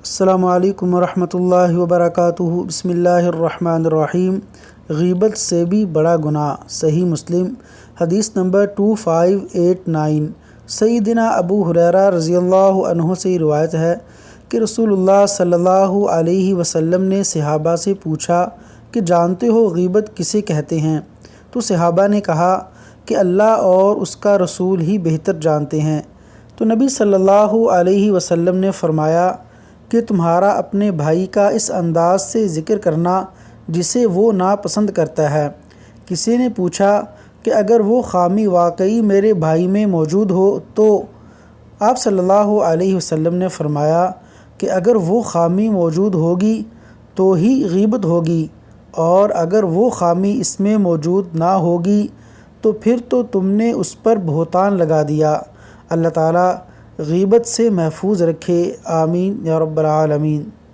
السلام علیکم ورحمۃ اللہ وبرکاتہ۔ بسم اللہ الرحمن الرحیم۔ غیبت سے بھی بڑا گناہ۔ صحیح مسلم حدیث نمبر 2589۔ سیدنا ابو ہریرہ رضی اللہ عنہ سے روایت ہے کہ رسول اللہ صلی اللہ علیہ وسلم نے صحابہ سے پوچھا کہ جانتے ہو غیبت کسے کہتے ہیں؟ تو صحابہ نے کہا کہ اللہ اور اس کا رسول ہی بہتر جانتے ہیں۔ تو نبی صلی اللہ علیہ وسلم نے فرمایا کہ تمہارا اپنے بھائی کا اس انداز سے ذکر کرنا جسے وہ ناپسند کرتا ہے۔ کسی نے پوچھا کہ اگر وہ خامی واقعی میرے بھائی میں موجود ہو تو آپ صلی اللہ علیہ وسلم نے فرمایا کہ اگر وہ خامی موجود ہوگی تو ہی غیبت ہوگی، اور اگر وہ خامی اس میں موجود نہ ہوگی تو پھر تو تم نے اس پر بہتان لگا دیا۔ اللہ تعالیٰ غیبت سے محفوظ رکھے، آمین یا رب العالمین۔